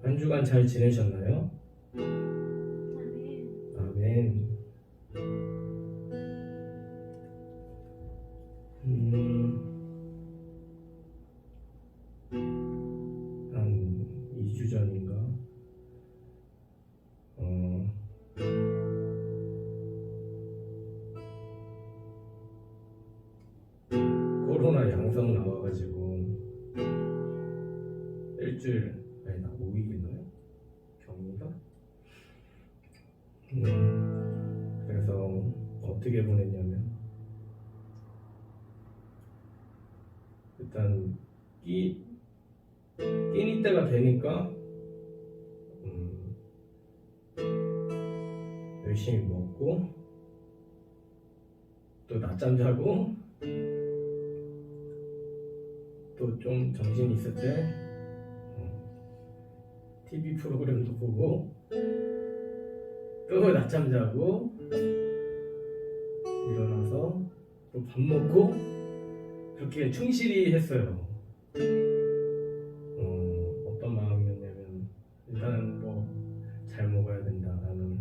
한 주간 잘 지내셨나요? 아멘. 한 2주 전인가? 코로나 양성 나와가지고 일주일 아니다 5일인가요? 격리가? 그래서 어떻게 보냈냐면 일단 끼니 때가 되니까 열심히 먹고 또 낮잠 자고 또 좀 정신 있을 때 TV 프로그램도 보고 또 낮잠 자고 일어나서 또 밥 먹고 그렇게 충실히 했어요. 어떤 마음이었냐면 일단은 뭐 잘 먹어야 된다라는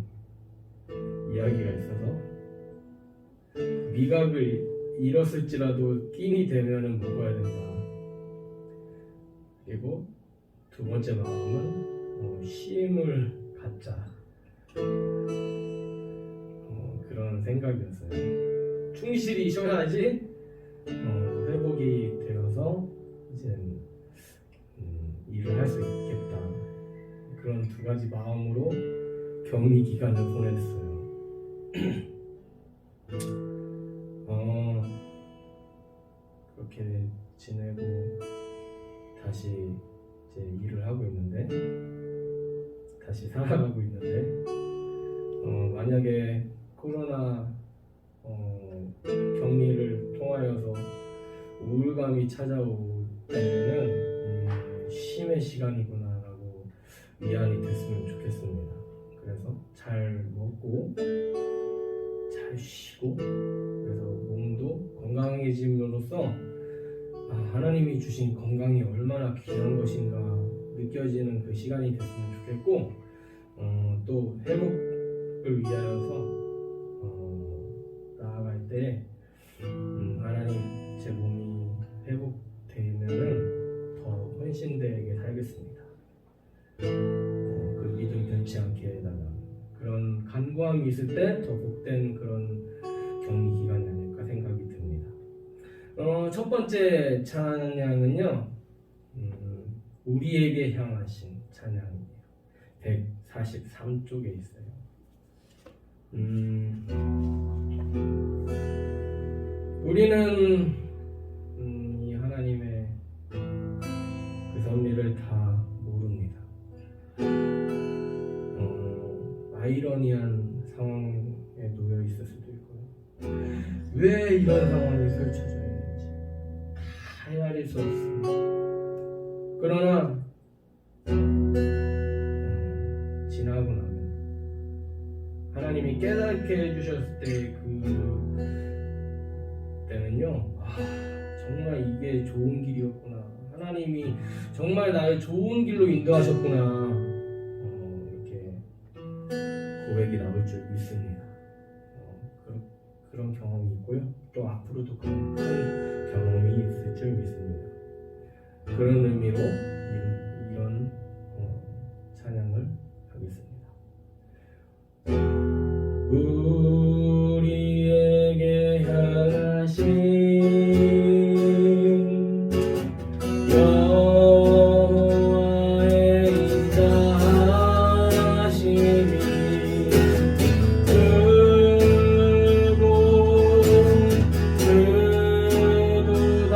이야기가 있어서 미각을 잃었을지라도 끼니 되면은 먹어야 된다. 그리고 두 번째 마음은 쉼을 갖자. 그런 생각이었어요. 충실히 쉬어야지 회복이 되어서 이제 일을 할 수 있겠다. 그런 두 가지 마음으로 격리 기간을 보냈어요. 그렇게 지내고 다시 이제 일을 하고 있는데, 다시 살아가고 있는데, 만약에 코로나 격리를 통하여서 우울감이 찾아오면은 쉼의 시간이구나라고 위안이 됐으면 좋겠습니다. 그래서 잘 먹고 잘 쉬고, 그래서 몸도 건강해짐으로써 하나님이 주신 건강이 얼마나 귀한 것인가 느껴지는 그 시간이 됐으면 좋겠고, 또 회복을 위하여서 나아갈 때 하나님 제 몸이 회복되면은 더 헌신되게 살겠습니다. 그 믿음 변치 않게 해달라는 그런 간구함이 있을 때 더 복된 그런 격리 기간이 아닐까 생각이 듭니다. 첫 번째 찬양은요, 우리에게 향하신 찬양이에요. 143쪽에 있어요. 우리는 이 하나님의 그 섭리를 다 모릅니다. 아이러니한 상황에 놓여 있을 수도 있고요. 왜 이런 상황이 펼쳐져 있는지 다 헤아릴 수 없습니다. 그러나 지나고 나면 하나님이 깨닫게 해주셨을 때 그때는요, 정말 이게 좋은 길이었구나, 하나님이 정말 나를 좋은 길로 인도하셨구나, 이렇게 고백이 나올 줄 믿습니다. 그런 경험이 있고요, 또 앞으로도 그런 큰 경험이 있을 줄 믿습니다. 그런 의미로 이런 찬양을 하겠습니다. 우리에게 향하신 여호와의 인자하심이 크고 크도다. 크도다.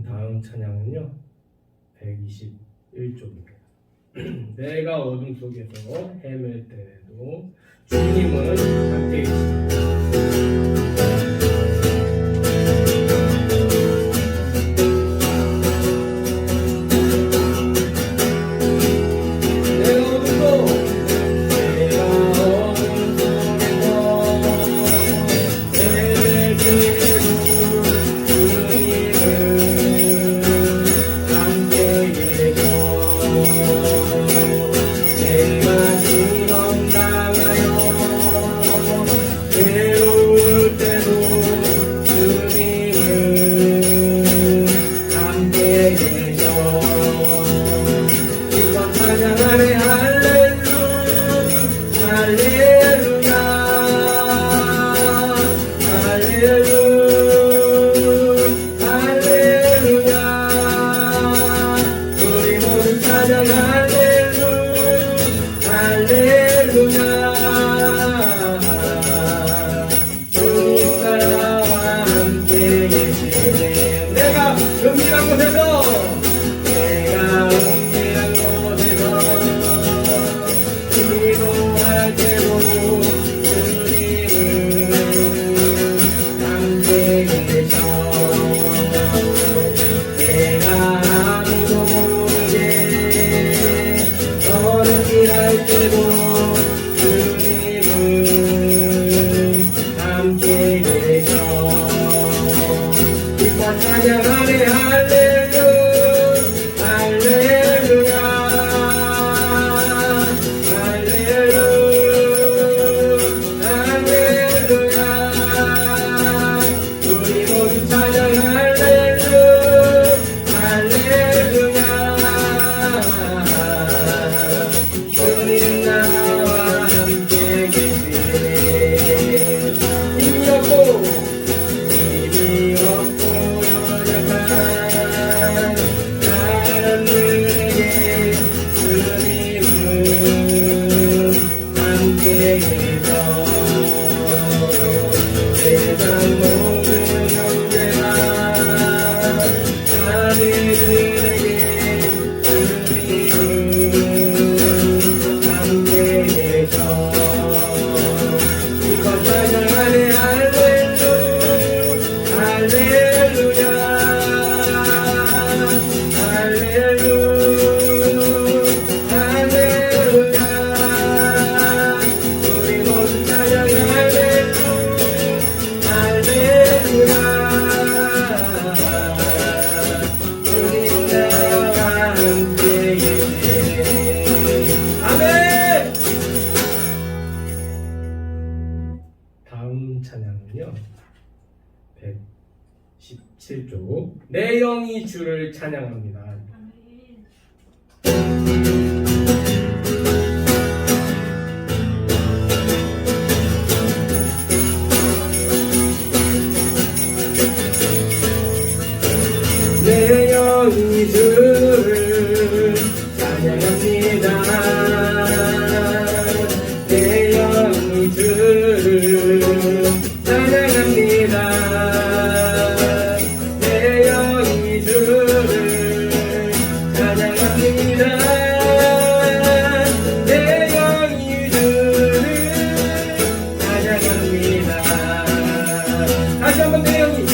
다음 찬양은요 121쪽입니다. 내가 어둠 속에서 헤맬 때에도 주님은 함께 계십니다. 찬양은요 117쪽 내 영이 주를 찬양합니다. 내 영이 주를 찬양합니다. 내 영이 주를 찬양합니다. 내 영이 주를 찬양합니다. 내 영이 주를 찬양합니다. 다시 한번 내 영이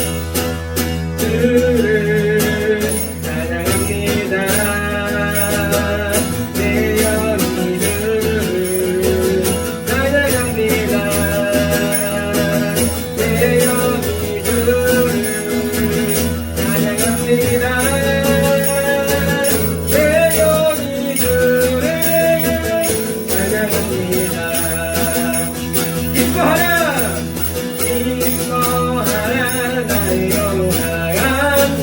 주를 기뻐하라 나의 영혼아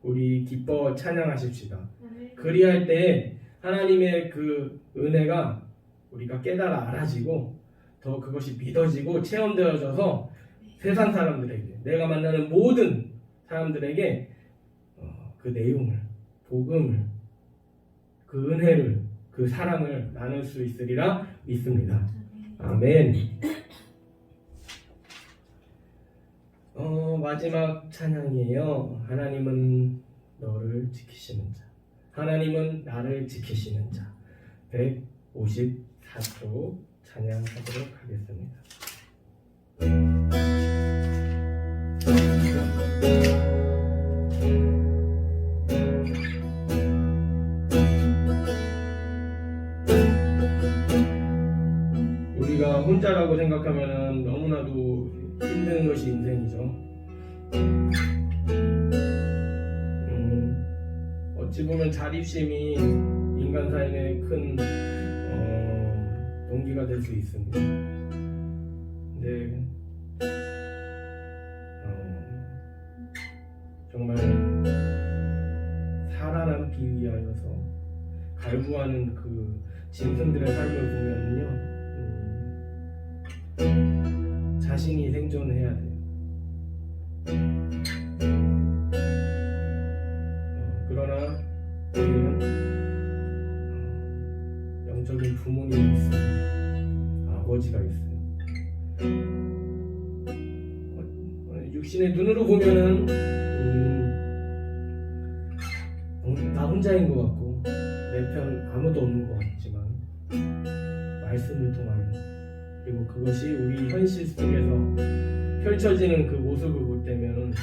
우리 기뻐 찬양하십시다. 그리할 때 하나님의 그 은혜가 우리가 깨달아 알아지고 더 그것이 믿어지고 체험되어져서 세상 사람들에게, 내가 만나는 모든 사람들에게 그 내용을, 복음을, 그 은혜를, 그 사랑을 나눌 수 있으리라 믿습니다. 아멘. 마지막 찬양이에요. 하나님은 너를 지키시는 자, 하나님은 나를 지키시는 자. 154초 찬양하도록 하겠습니다. 우리가 혼자라고 생각하면 너무나도 힘든 것이 인생이죠. 어찌 보면 자립심이 인간 삶의 큰 동기가 될 수 있습니다. 근데 정말 살아남기 위하여서 갈구하는 그 짐승들의 삶을 보면요, 자신이 생존해야 돼요. 그러나 우리는 영적인 부모님이 있어요. 아버지가 있어요. 육신의 눈으로 보면은 나 혼자인 것 같고 내 편 아무도 없는 것 같지만 말씀을 통하여, 그리고 그것이 우리 현실 속에서 펼쳐지는 그 모습을 볼 때면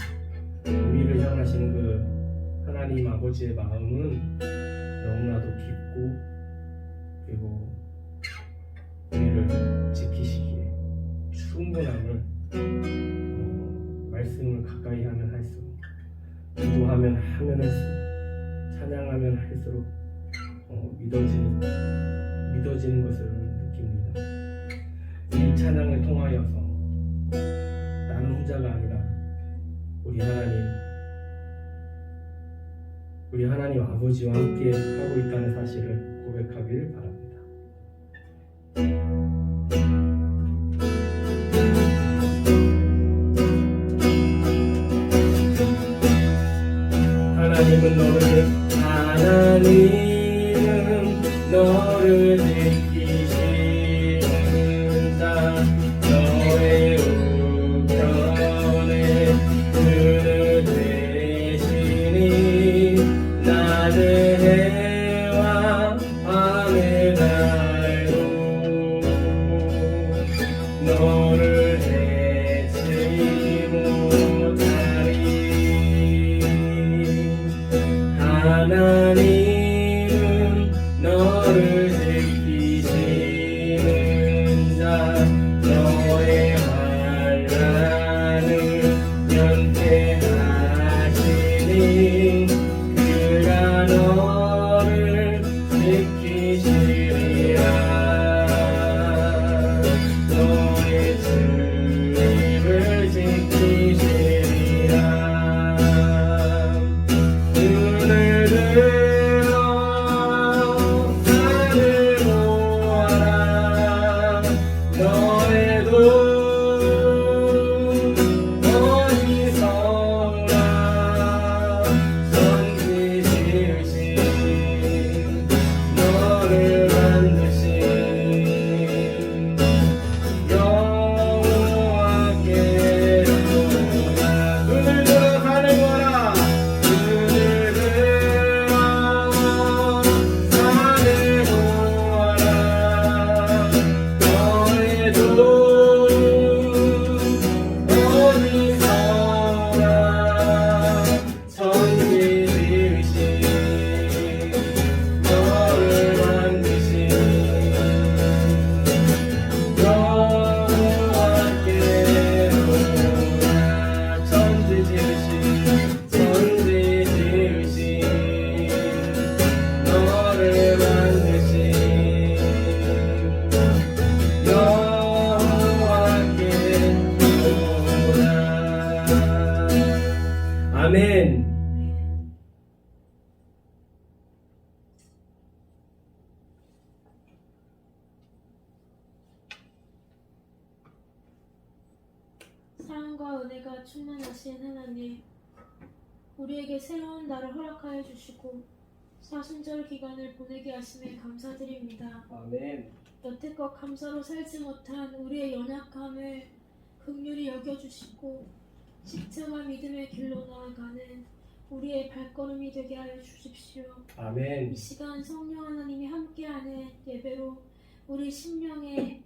우리를 향하신 그 하나님 아버지의 마음은 너무나도 깊고, 그리고 우리를 지키시기에 충분함을 말씀을 가까이 하면 할수록, 기도하면 할수록, 찬양하면 할수록 믿어지는 것을 느낍니다. 이 찬양을 통하여서 나는 혼자가 아니라 우리 하나님 아버지와 함께 하고 있다는 사실을 고백하길 바랍니다. 하나님은 너를 지키시는 자, 너의 우편에 그늘 되시니 낮의 해와 밤의 달도 너를 해치지 못하리. 하나님은 너를 지키시는 자, 너의 환난을 면케하시니 그가 너를 지키시리라. 너의 주님을 지키시리라. 눈을 은혜가 충만하신 하나님, 우리에게 새로운 날을 허락하여 주시고 사순절 기간을 보내게 하심에 감사드립니다. 아멘. 여태껏 감사로 살지 못한 우리의 연약함을 긍휼히 여겨주시고 십자가 믿음의 길로 나아가는 우리의 발걸음이 되게 하여 주십시오. 아멘. 이 시간 성령 하나님이 함께하는 예배로 우리 심령에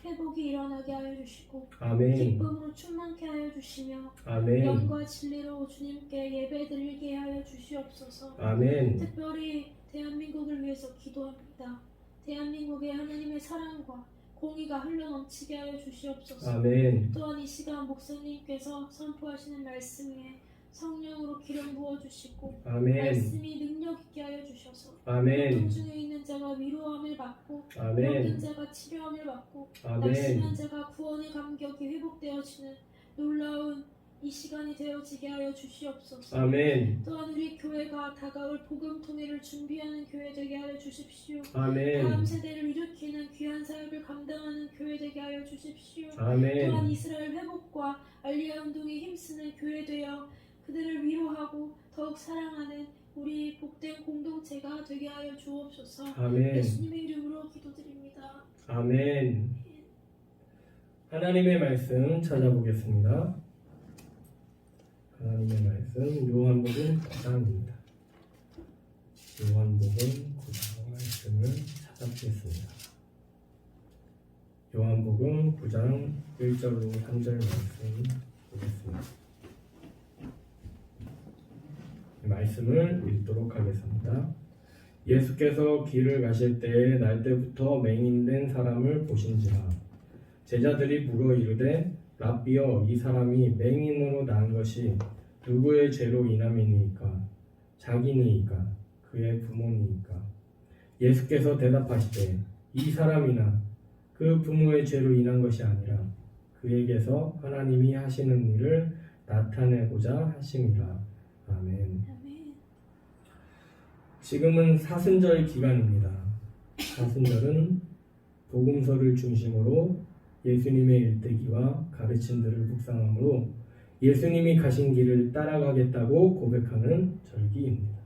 회복이 일어나게 하여 주시고 아멘. 기쁨으로 충만케 하여 주시며 아멘. 영과 진리로 주님께 예배드리게 하여 주시옵소서. 아멘. 특별히 대한민국을 위해서 기도합니다. 대한민국의 하나님의 사랑과 공의가 흘러넘치게 하여 주시옵소서. 아멘. 또한 이 시간 목사님께서 선포하시는 말씀에 성령으로 기름 부어주시고 아멘. 말씀이 능력 있게 하여 주셔서 아멘. 고통 중에 있는 자가 위로함을 받고 아멘. 병든 자가 치료함을 받고 아멘. 낙심한 자가 구원의 감격이 회복되어지는 놀라운 이 시간이 되어지게 하여 주시옵소서. 아멘. 또한 우리 교회가 다가올 복음 통일을 준비하는 교회 되게 하여 주십시오. 아멘. 다음 세대를 일으키는 귀한 사역을 감당하는 교회 되게 하여 주십시오. 아멘. 또한 이스라엘 회복과 알리야 운동에 힘쓰는 교회 되어 그들을 위로하고 더욱 사랑하는 우리 복된 공동체가 되게 하여 주옵소서. 아멘. 예수님의 이름으로 기도드립니다. 아멘. 하나님의 말씀 찾아보겠습니다. 하나님의 말씀 요한복음 9장입니다. 요한복음 9장 말씀을 찾아보겠습니다. 요한복음 9장 1절로 3절 말씀 보겠습니다. 말씀을 읽도록 하겠습니다. 예수께서 길을 가실 때에 날때부터 맹인된 사람을 보신지라 제자들이 물어 이르되 랍비여 이 사람이 맹인으로 난 것이 누구의 죄로 인함이니까 자기니이까 그의 부모니이까 예수께서 대답하시되 이 사람이나 그 부모의 죄로 인한 것이 아니라 그에게서 하나님이 하시는 일을 나타내고자 하심이라. 아멘. 아멘. 지금은 사순절 기간입니다. 사순절은 복음서를 중심으로 예수님의 일대기와 가르침들을 묵상함으로 예수님이 가신 길을 따라가겠다고 고백하는 절기입니다.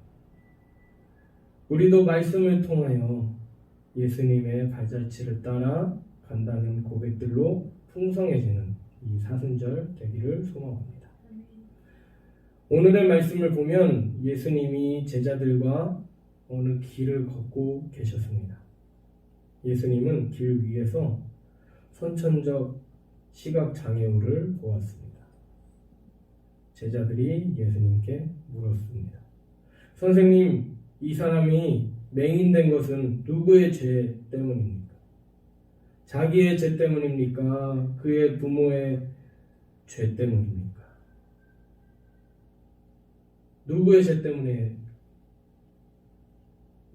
우리도 말씀을 통하여 예수님의 발자취를 따라 간다는 고백들로 풍성해지는 이 사순절 되기를 소망합니다. 오늘의 말씀을 보면 예수님이 제자들과 어느 길을 걷고 계셨습니다. 예수님은 길 위에서 선천적 시각장애우를 보았습니다. 제자들이 예수님께 물었습니다. 선생님, 이 사람이 맹인된 것은 누구의 죄 때문입니까? 자기의 죄 때문입니까? 그의 부모의 죄 때문입니까? 누구의 죄 때문에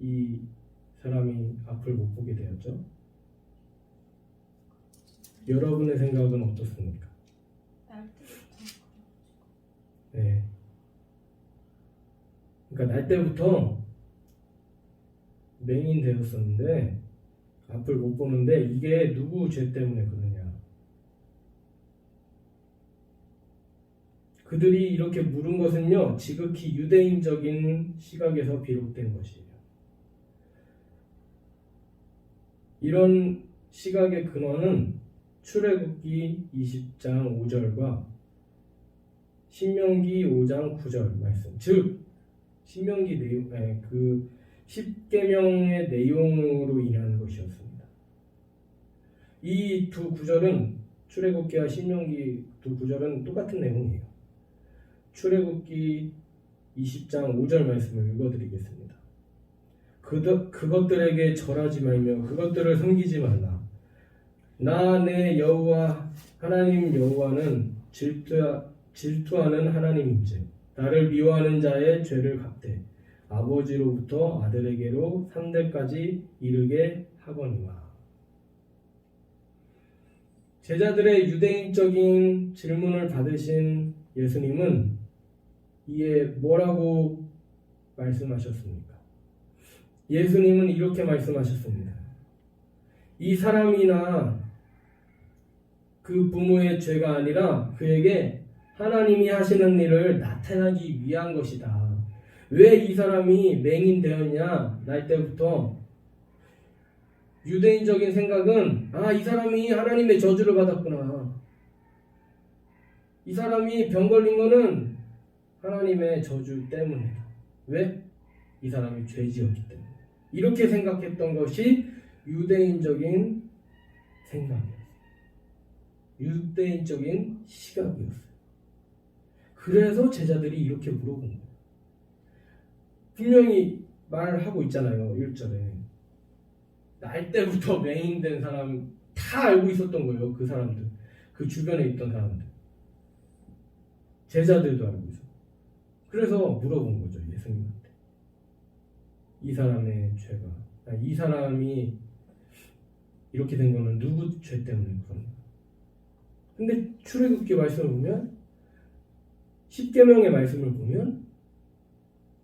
이 사람이 앞을 못 보게 되었죠? 여러분의 생각은 어떻습니까? 네. 그러니까 날 때부터 맹인 되었었는데 앞을 못 보는데 이게 누구 죄 때문에 그러냐? 그들이 이렇게 물은 것은요, 지극히 유대인적인 시각에서 비롯된 것이에요. 이런 시각의 근원은 출애굽기 20장 5절과 신명기 5장 9절 말씀, 즉 신명기 내용, 그 10계명의 내용으로 인한 것이었습니다. 이 두 구절은 출애굽기와 신명기 두 구절은 똑같은 내용이에요. 출애굽기 20장 5절 말씀을 읽어드리겠습니다. 그것들에게 절하지 말며 그것들을 섬기지 말라. 나 내 여호와 하나님 여호와는 질투하는 하나님인즉 나를 미워하는 자의 죄를 갚되 아버지로부터 아들에게로 3대까지 이르게 하거니와. 제자들의 유대인적인 질문을 받으신 예수님은 이에 뭐라고 말씀하셨습니까? 예수님은 이렇게 말씀하셨습니다. 이 사람이나 그 부모의 죄가 아니라 그에게 하나님이 하시는 일을 나타내기 위한 것이다. 왜 이 사람이 맹인되었냐? 날 때부터 유대인적인 생각은 이 사람이 하나님의 저주를 받았구나. 이 사람이 병 걸린 거는 하나님의 저주 때문이다. 왜? 이 사람이 죄 지었기 때문에. 이렇게 생각했던 것이 유대인적인 생각이었어요. 유대인적인 시각이었어요. 그래서 제자들이 이렇게 물어본 거예요. 분명히 말하고 있잖아요. 1절에. 날 때부터 맹인된 사람 다 알고 있었던 거예요. 그 사람들. 그 주변에 있던 사람들. 제자들도 알고 있었고. 그래서 물어본 거죠. 예수님한테. 이 사람의 죄가. 이 사람이 이렇게 된 거는 누구 죄 때문에 그런가? 근데 출애굽기 말씀을 보면 10계명의 말씀을 보면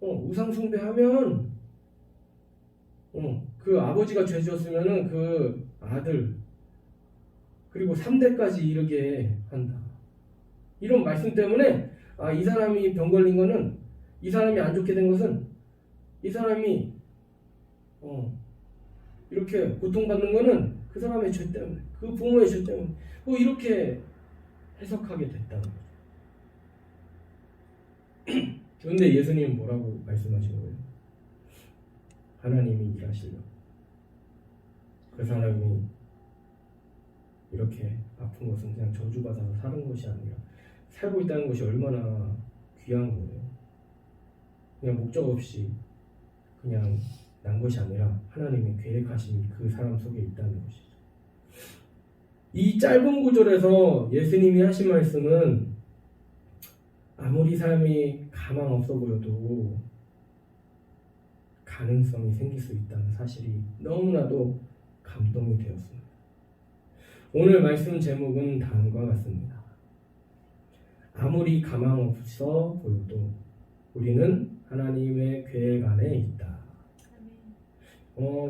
우상 숭배하면 그 아버지가 죄 지었으면은 그 아들 그리고 3대까지 이르게 한다. 이런 말씀 때문에 이 사람이 병 걸린 거는 이 사람이 안 좋게 된 것은 이 사람이 이렇게 고통받는 거는 그 사람의 죄 때문에 그 부모의 죄 때문에 이렇게 해석하게 됐다는 거죠. 그런데 예수님은 뭐라고 말씀하신 거예요? 하나님이 일하시려고 그 사람이 이렇게 아픈 것은 그냥 저주받아서 사는 것이 아니라 살고 있다는 것이 얼마나 귀한 거예요. 그냥 목적 없이 그냥 난 것이 아니라 하나님의 계획하심이 그 사람 속에 있다는 것이죠. 이 짧은 구절에서 예수님이 하신 말씀은 아무리 삶이 가망 없어 보여도 가능성이 생길 수 있다는 사실이 너무나도 감동이 되었습니다. 오늘 말씀 제목은 다음과 같습니다. 아무리 가망 없어 보여도 우리는 하나님의 계획 안에 있다.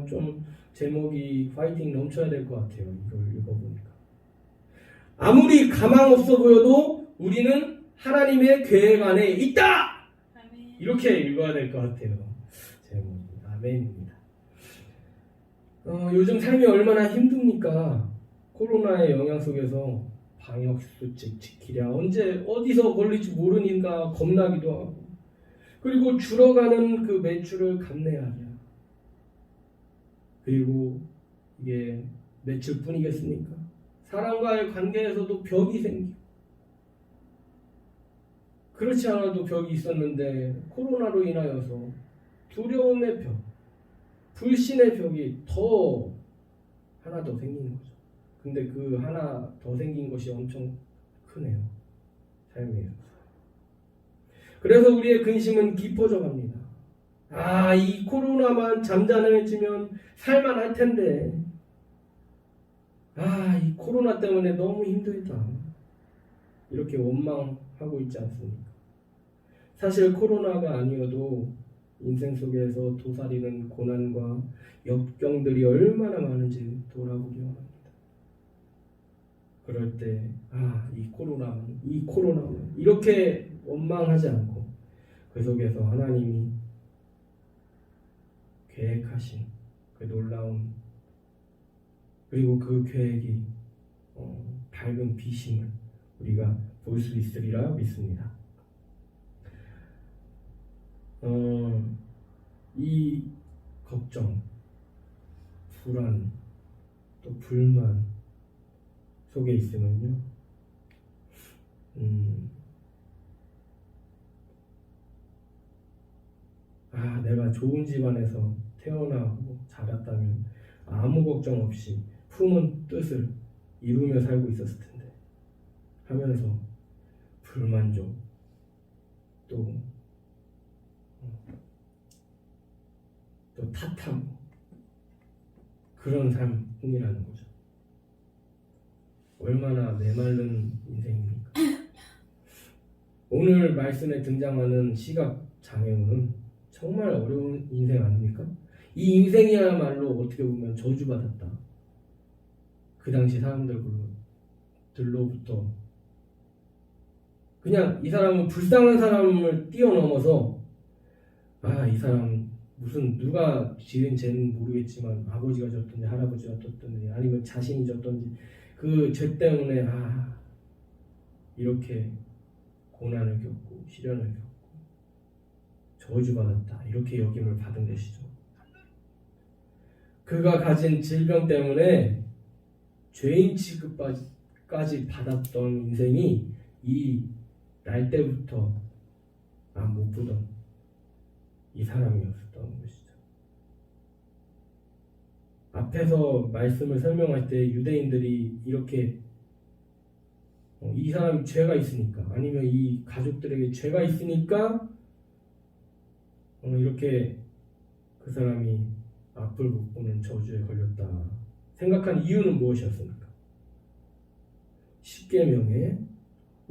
좀 제목이 파이팅 넘쳐야 될 것 같아요. 이걸 읽어보니까. 아무리 가망 없어 보여도 우리는 하나님의 계획 안에 있다. 이렇게 읽어야 될 것 같아요. 제목이 아멘입니다. 요즘 삶이 얼마나 힘듭니까? 코로나의 영향 속에서 방역수칙 지키랴 언제 어디서 걸릴지 모르니까 겁나기도 하고 그리고 줄어가는 그 매출을 감내하랴. 그리고 이게 매출뿐이겠습니까? 사람과의 관계에서도 벽이 생기고 그렇지 않아도 벽이 있었는데 코로나로 인하여서 두려움의 벽, 불신의 벽이 더 하나 더 생기는 거죠. 근데 그 하나 더 생긴 것이 엄청 크네요. 삶에 있어서. 그래서 우리의 근심은 깊어져 갑니다. 이 코로나만 잠잠해지면 살만할 텐데 이 코로나 때문에 너무 힘들다. 이렇게 원망하고 있지 않습니까? 사실 코로나가 아니어도 인생 속에서 도사리는 고난과 역경들이 얼마나 많은지 돌아보기 원합니다. 그럴 때 이 코로나만 이렇게 원망하지 않고 그 속에서 하나님이 계획하신 그 놀라운 그리고 그 계획이 밝은 비심을 우리가 볼 수 있으리라 믿습니다. 이 걱정, 불안, 또 불만 속에 있으면요, 내가 좋은 집안에서 태어나고 자랐다면 아무 걱정 없이 품은 뜻을 이루며 살고 있었을 텐데 하면서 불만족 또 탓하고 그런 삶뿐이라는 거죠. 얼마나 메마른 인생입니까? 오늘 말씀에 등장하는 시각 장애우는 정말 어려운 인생 아닙니까? 이 인생이야말로 어떻게 보면 저주받았다. 그 당시 사람들로부터 그냥 이 사람은 불쌍한 사람을 뛰어넘어서 이 사람 무슨 누가 지은 죄는 모르겠지만 아버지가 졌든지 할아버지가 졌든지 아니면 자신이 졌든지 그 죄 때문에 이렇게 고난을 겪고 시련을 겪고 저주받았다 이렇게 여김을 받은 것이죠. 그가 가진 질병 때문에 죄인 취급까지 받았던 인생이 이 날 때부터 못 보던 이 사람이었던 것이죠. 앞에서 말씀을 설명할 때 유대인들이 이렇게 이 사람이 죄가 있으니까 아니면 이 가족들에게 죄가 있으니까 이렇게 그 사람이 앞을 못 보는 저주에 걸렸다 생각한 이유는 무엇이었습니까? 십계명에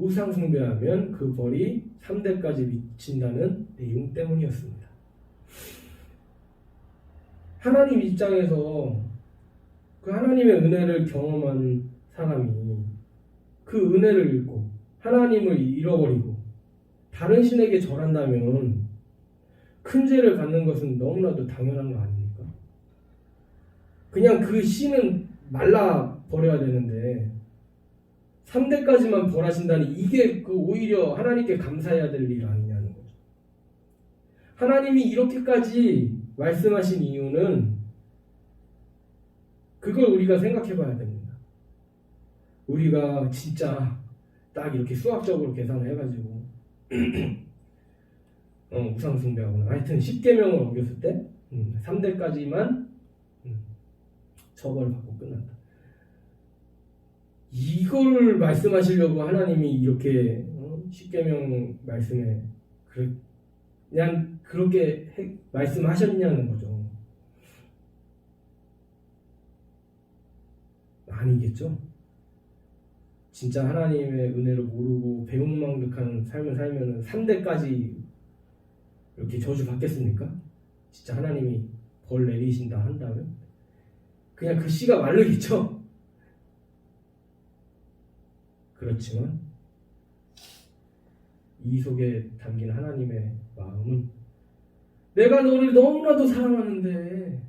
우상 숭배하면 그 벌이 3대까지 미친다는 내용 때문이었습니다. 하나님 입장에서 그 하나님의 은혜를 경험한 사람이 그 은혜를 잃고 하나님을 잃어버리고 다른 신에게 절한다면 큰 죄를 받는 것은 너무나도 당연한 거 아닙니까? 그냥 그 신은 말라 버려야 되는데 3대까지만 벌하신다니 이게 오히려 하나님께 감사해야 될 일 아니냐는 거죠. 하나님이 이렇게까지 말씀하신 이유는 그걸 우리가 생각해 봐야 됩니다. 우리가 진짜 딱 이렇게 수학적으로 계산을 해가지고 우상 숭배하거나 하여튼 10계명을 어겼을 때 3대까지만 처벌을 받고 끝난다. 이걸 말씀하시려고 하나님이 이렇게 10계명 말씀에 그냥 그렇게 말씀하셨냐는 거죠. 아니겠죠. 진짜 하나님의 은혜를 모르고 배은망덕한 삶을 살면 3대까지 이렇게 저주 받겠습니까? 진짜 하나님이 벌 내리신다 한다면 그냥 그 씨가 마르겠죠. 그렇지만 이 속에 담긴 하나님의 마음은 내가 너를 너무나도 사랑하는데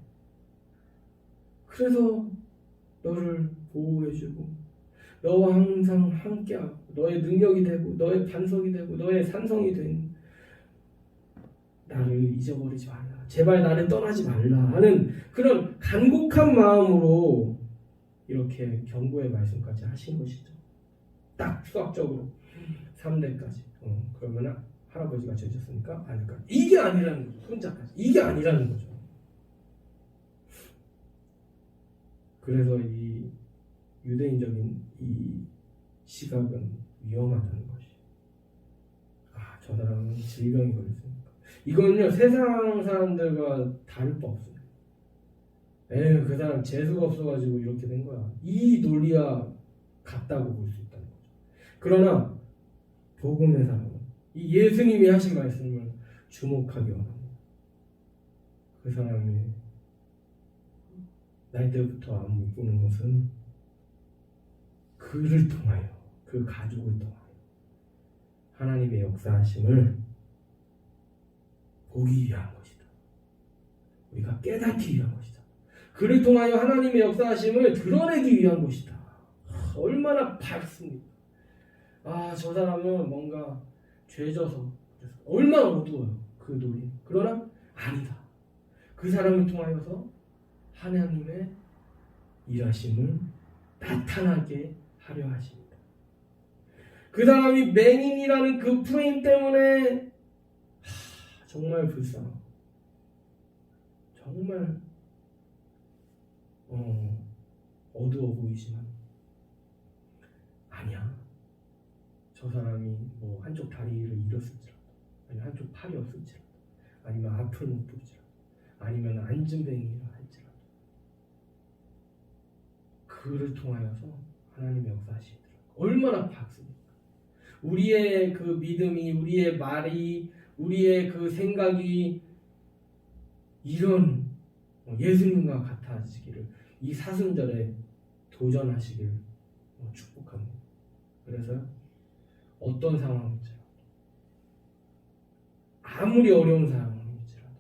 그래서 너를 보호해주고 너와 항상 함께하고 너의 능력이 되고 너의 반석이 되고 너의 산성이 된 나를 잊어버리지 말라. 제발 나를 떠나지 말라 하는 그런 간곡한 마음으로 이렇게 경고의 말씀까지 하신 것이죠. 딱 수학적으로 3대까지. 그러면 할아버지가 죄졌으니까 아닐까? 이게 아니라는 거죠. 혼자까지. 이게 아니라는 거죠. 그래서 이 유대인적인 이 시각은 위험하다는 것이. 저 사람은 질병이 걸렸으니까. 이거는요 세상 사람들과 다를 바 없어요. 그 사람 재수가 없어가지고 이렇게 된 거야. 이 논리와 같다고 볼 수 있다는 거죠. 그러나 복음의 사람은 이 예수님이 하신 말씀을 주목하기 원합니다. 그 사람이 날 때부터 안 못 보는 것은 그를 통하여 그 가족을 통하여 하나님의 역사하심을 보기 위한 것이다. 우리가 깨닫기 위한 것이다. 그를 통하여 하나님의 역사하심을 드러내기 위한 것이다. 얼마나 밝습니까? 저 사람은 뭔가 죄져서 얼마나 어두워요. 그 논리. 그러나 아니다. 그 사람을 통하여서 하나님의 일하심을 나타나게 하려 하십니다. 그 사람이 맹인이라는 그 프레임 때문에 정말 불쌍하고 정말 어두워 보이지만 아니야. 저 사람이 뭐 한쪽 다리를 잃었을지라도 아니면 한쪽 팔이 없을지라도 아니면 앞을 못 볼지라도 아니면 안진뱅이라 할지라도 그를 통하여서 하나님의 역사하시더라고요. 얼마나 박습니까? 우리의 그 믿음이 우리의 말이 우리의 그 생각이 이런 예수님과 같아지기를 이 사순절에 도전하시길 축복합니다. 그래서 어떤 상황일지라도, 아무리 어려운 상황일지라도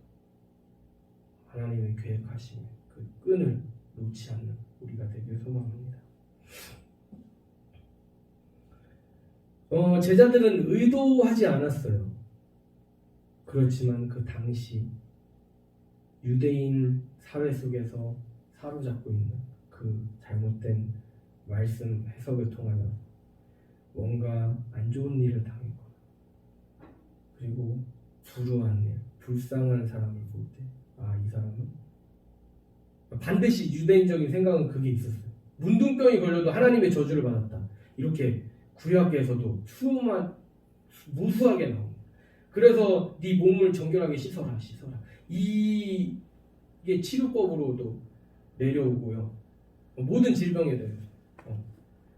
하나님의 계획하신 그 끈을 놓지 않는 우리가 되길 소망합니다. 제자들은 의도하지 않았어요. 그렇지만 그 당시 유대인 사회 속에서 사로잡고 있는 그 잘못된 말씀 해석을 통하여 뭔가 안 좋은 일을 당했거나 그리고 불우한 일, 불쌍한 사람을 볼 때 이 사람은 반드시 유대인적인 생각은 그게 있었어요. 문둥병이 걸려도 하나님의 저주를 받았다. 이렇게 구약에서도 무수하게 나옵니다. 그래서 네 몸을 정결하게 씻어라. 이게 치료법으로도 내려오고요. 모든 질병에 대해서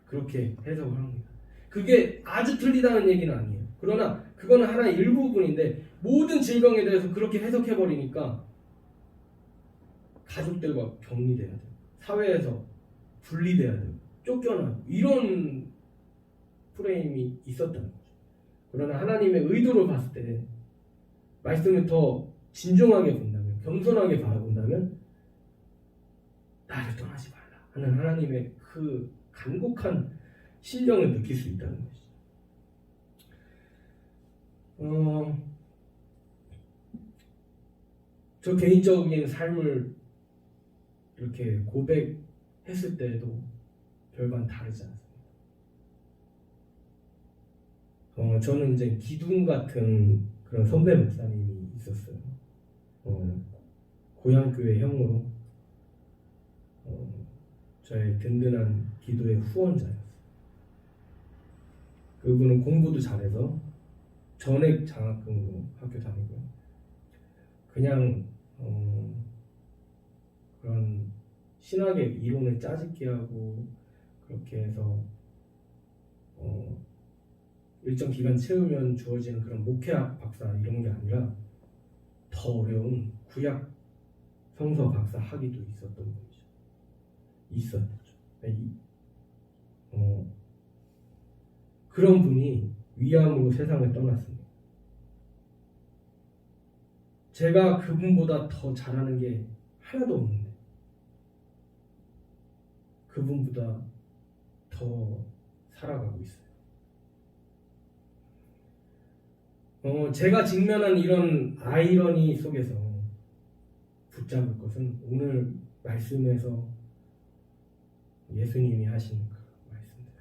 그렇게 해석을 합니다. 그게 아주 틀리다는 얘기는 아니에요. 그러나 그거는 하나의 일부분인데 모든 질병에 대해서 그렇게 해석해버리니까 가족들과 격리돼야 돼요. 사회에서 분리돼야 돼요. 쫓겨나고 이런 프레임이 있었다는 거죠. 그러나 하나님의 의도를 봤을 때 말씀을 더 진중하게 본다면, 겸손하게 바라본다면 나를 떠나지 말라 하는 하나님의 그 간곡한 심정을 느낄 수 있다는 것이죠. 저 개인적인 삶을 이렇게 고백했을 때에도 별반 다르지 않습니다. 저는 이제 기둥 같은 그런 선배 목사님이 있었어요. 고향교회 형으로 저의 든든한 기도의 후원자였어요. 그분은 공부도 잘해서 전액 장학금으로 학교 다니고요. 그냥 그런 신학의 이론을 짜집기 하고 그렇게 해서 일정 기간 채우면 주어지는 그런 목회학 박사 이런 게 아니라 더 어려운 구약 성서 박사 학위도 있었던 분이죠. 있었죠. 그런 분이 위암으로 세상을 떠났습니다. 제가 그분보다 더 잘하는 게 하나도 없는데 그분보다 더 살아가고 있어요. 제가 직면한 이런 아이러니 속에서 붙잡을 것은 오늘 말씀에서 예수님이 하신 그 말씀들.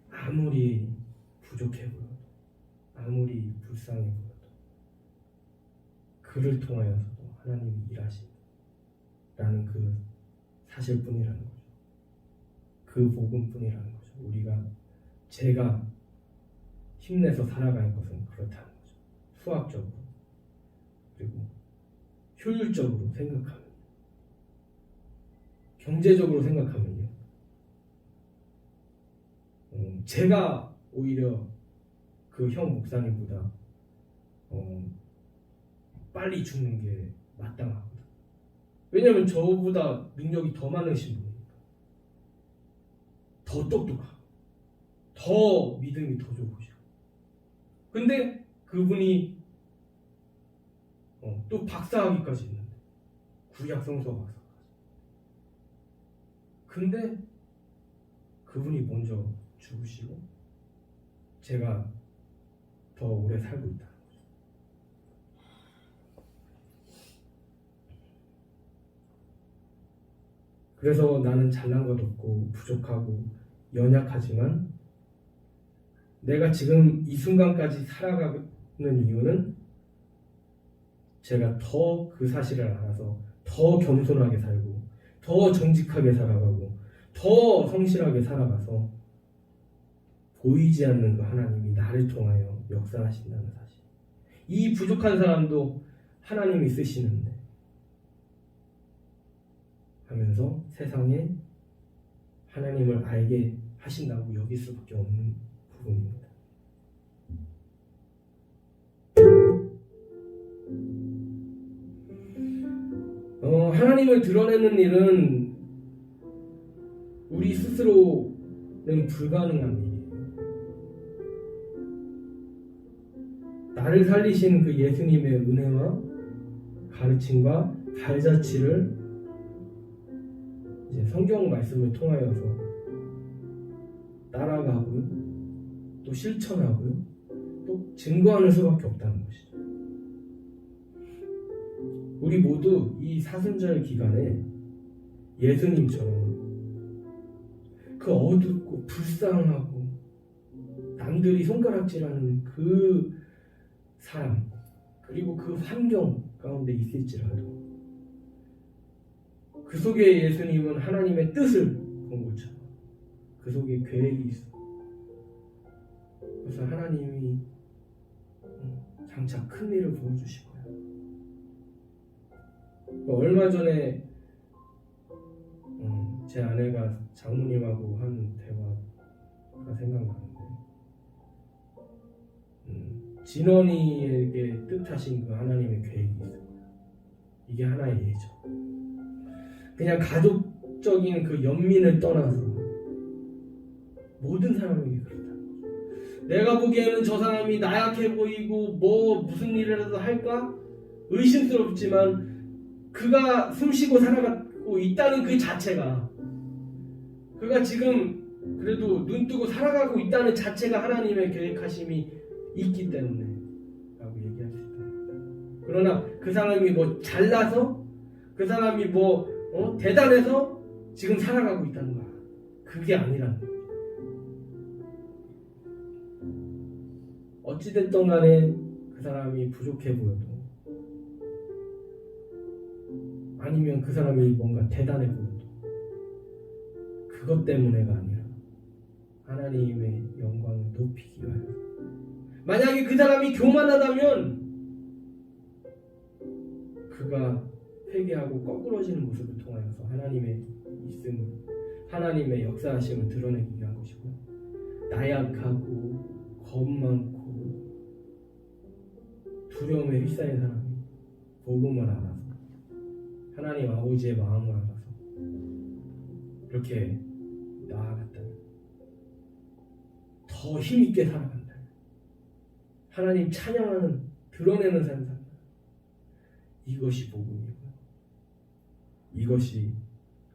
아무리 부족해 보여도, 아무리 불쌍해 보여도 그를 통하여서도 하나님이 일하신다는 그 사실뿐이라는 거죠. 그 복음뿐이라는 거죠. 제가 힘내서 살아갈 것은 그렇다는 거죠. 수학적으로 그리고 효율적으로 생각하면, 경제적으로 생각하면요. 제가 오히려 그 형 목사님보다 빨리 죽는 게 마땅하거든. 왜냐하면 저보다 능력이 더 많으신 분이니까. 더 똑똑하고 더 믿음이 더 좋으시고. 근데 그분이 또 박사학위까지 있는데, 구약성서 박사까지. 근데 그분이 먼저 죽으시고 제가 더 오래 살고 있다는 거죠. 그래서 나는 잘난 것 없고 부족하고 연약하지만 내가 지금 이 순간까지 살아가는 이유는 제가 더 그 사실을 알아서 더 겸손하게 살고 더 정직하게 살아가고 더 성실하게 살아가서 보이지 않는 그 하나님이 나를 통하여 역사하신다는 사실. 이 부족한 사람도 하나님이 쓰시는데 하면서 세상에 하나님을 알게 하신다고 여길 수밖에 없는 부분입니다. 하나님을 드러내는 일은 우리 스스로는 불가능한 일이에요. 나를 살리신 그 예수님의 은혜와 가르침과 발자취를 이제 성경 말씀을 통하여서 따라가고요, 또 실천하고요, 또 증거하는 수밖에 없다는 것이죠. 우리 모두 이 사순절 기간에 예수님처럼 그 어둡고 불쌍하고 남들이 손가락질하는 그 사람, 그리고 그 환경 가운데 있을지라도 그 속에 예수님은 하나님의 뜻을 본 것처럼 그 속에 계획이 있어. 그래서 하나님이 장차 큰 일을 보여주실 거예요. 얼마 전에 제 아내가 장모님하고 한 대화가 생각나는데, 진원이에게 뜻하신 그 하나님의 계획이 있어요. 이게 하나의 예죠. 그냥 가족적인 그 연민을 떠나서 모든 사람에게 그렇다. 내가 보기에는 저 사람이 나약해 보이고 뭐 무슨 일이라도 할까 의심스럽지만 그가 숨쉬고 살아가고 있다는 그 자체가, 그가 지금 그래도 눈 뜨고 살아가고 있다는 자체가 하나님의 계획하심이 있기 때문에 라고 얘기할 수 있다. 그러나 그 사람이 뭐 잘나서, 그 사람이 뭐 대단해서 지금 살아가고 있다는 거야. 그게 아니라는 거야. 어찌됐든 간에 그 사람이 부족해 보여도, 아니면 그 사람이 뭔가 대단해 보여도 그것 때문에가 아니라 하나님의 영광을 높이기 위하여. 만약에 그 사람이 교만하다면 그가 회개하고 거꾸러지는 모습을 통하여서 하나님의 있음을, 하나님의 역사하심을 드러내기 위한 것이고, 나약하고 겁 많고 두려움에 휩싸인 사람이 복음을 알아서, 하나님 아버지의 마음을 알아서 이렇게 나아갔다면, 더 힘있게 살아간다면, 하나님 찬양하는, 드러내는 삶 산다. 이것이 복음이고요. 이것이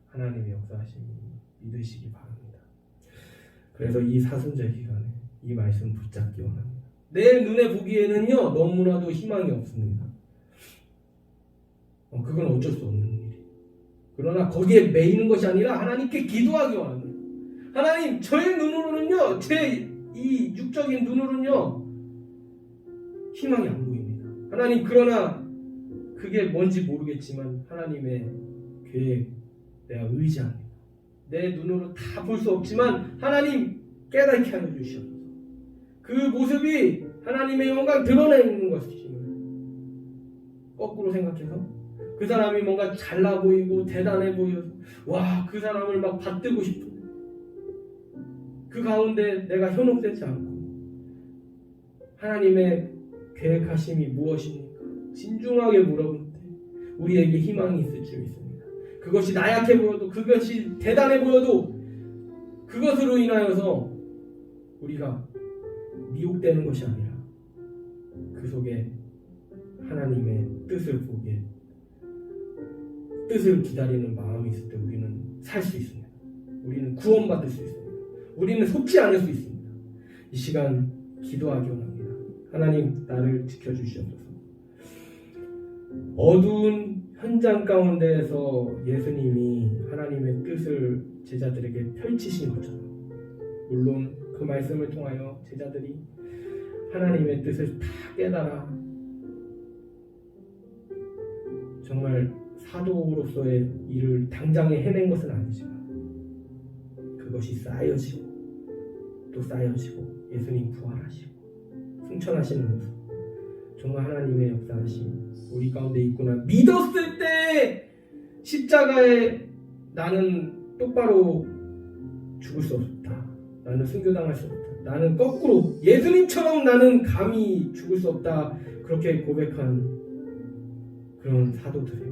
하나님의 역사하심이 믿으시기 바랍니다. 그래서 이 사순절 기간에 이 말씀 붙잡기 원합니다. 내 눈에 보기에는요 너무나도 희망이 없습니다. 그건 어쩔 수 없는 일이에요. 그러나 거기에 매이는 것이 아니라 하나님께 기도하기 원합니다. 하나님, 저의 눈으로는요, 제 이 육적인 눈으로는요 희망이 안 보입니다. 하나님, 그러나 그게 뭔지 모르겠지만 하나님의 계획 내가 의지합니다. 내 눈으로 다 볼 수 없지만 하나님 깨닫게 하여 주시옵소서. 그 모습이 하나님의 영광 드러내는 것임을 거꾸로 생각해서 그 사람이 뭔가 잘나 보이고 대단해 보여서 와, 그 사람을 막 받들고 싶은데 그 가운데 내가 현혹되지 않고 하나님의 계획하심이 무엇입니까? 진중하게 물어볼 때 우리에게 희망이 있을 줄 믿습니다. 그것이 나약해 보여도, 그것이 대단해 보여도 그것으로 인하여서 우리가 미혹되는 것이 아니라 그 속에 하나님의 뜻을 보게, 뜻을 기다리는 마음이 있을 때 우리는 살 수 있습니다. 우리는 구원받을 수 있습니다. 우리는 속지 않을 수 있습니다. 이 시간 기도하기 원합니다. 하나님, 나를 지켜주시옵소서. 어두운 현장 가운데에서 예수님이 하나님의 뜻을 제자들에게 펼치신 것처럼, 물론 그 말씀을 통하여 제자들이 하나님의 뜻을 다 깨달아 정말 사도로서의 일을 당장에 해낸 것은 아니지만 그것이 쌓여지고 또 쌓여지고 예수님 부활하시고 승천하시는 모습, 정말 하나님의 역사하심이 우리 가운데 있구나 믿었을 때 십자가에 나는 똑바로 죽을 수 없다, 나는 순교당할 수 없다, 나는 거꾸로 예수님처럼 나는 감히 죽을 수 없다, 그렇게 고백한 그런 사도들이에요.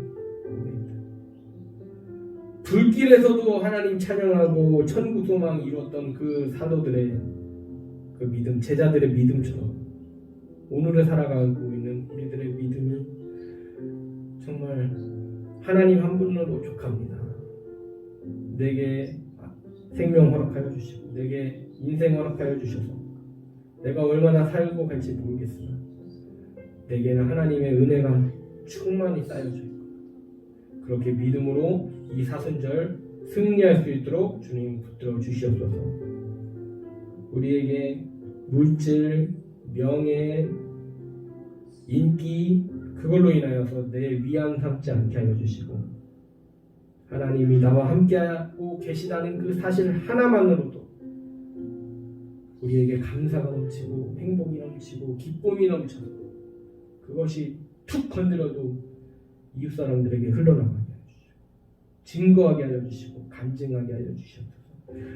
불길에서도 하나님 찬양하고 천국 소망 이뤘던 그 사도들의 그 믿음, 제자들의 믿음처럼 오늘을 살아가고 있는 우리들의 믿음이 정말 하나님 한 분으로 족합니다. 내게 생명 허락하여 주시고 내게 인생 허락하여 주셔서 내가 얼마나 살고 갈지 모르겠으나 내게는 하나님의 은혜가 충만히 쌓여져 있고 그렇게 믿음으로 이 사순절 승리할 수 있도록 주님 붙들어 주시옵소서. 우리에게 물질, 명예, 인기 그걸로 인하여서 내 위안 삼지 않게 하여 주시고 하나님이 나와 함께하고 계시다는 그 사실 하나만으로도 우리에게 감사가 넘치고 행복이 넘치고 기쁨이 넘쳐서 그것이 툭 건드려도 이웃 사람들에게 흘러나가게 하여 주시고 증거하게 하여 주시고 간증하게 하여 주시옵소서.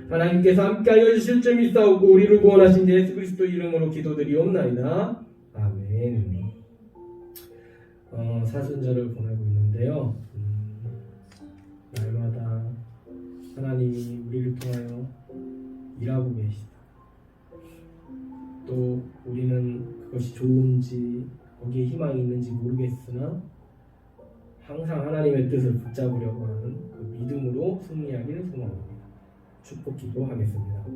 하나님께서 함께하여 주실 점 있사오고 우리를 구원하신 예수 그리스도 이름으로 기도드리옵나이다. 아멘. 사순절을 보내고 있는데요. 날마다 하나님이 우리를 통하여 일하고 계시다. 또 우리는 그것이 좋은지 거기에 희망이 있는지 모르겠으나 항상 하나님의 뜻을 붙잡으려고 하는 그 믿음으로 승리하기를 소망합니다. 축복 기도하겠습니다.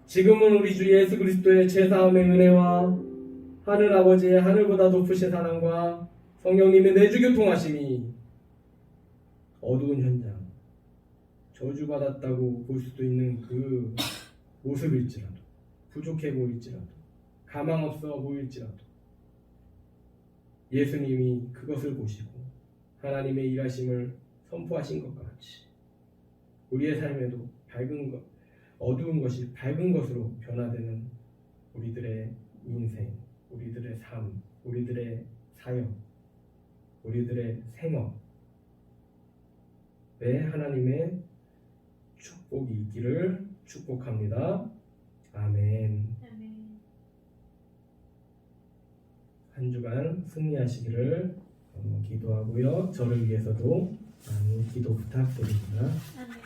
지금은 우리 주 예수 그리스도의 제사함의 은혜와 하늘 아버지의 하늘보다 높으신 사랑과 성령님의 내주 교통하심이 어두운 현장, 저주받았다고 볼 수도 있는 그 모습일지라도 부족해 보일지라도 가망 없어 보일지라도 예수님이 그것을 보시고 하나님의 일하심을 선포하신 것과 같이 우리의 삶에도 밝은 것, 어두운 것이 밝은 것으로 변화되는 우리들의 인생, 우리들의 삶, 우리들의 사역, 우리들의 생업에 하나님의 축복이 있기를 축복합니다. 아멘. 한 주간 승리하시기를 기도하고요. 저를 위해서도 많은 기도 부탁드립니다. 아멘.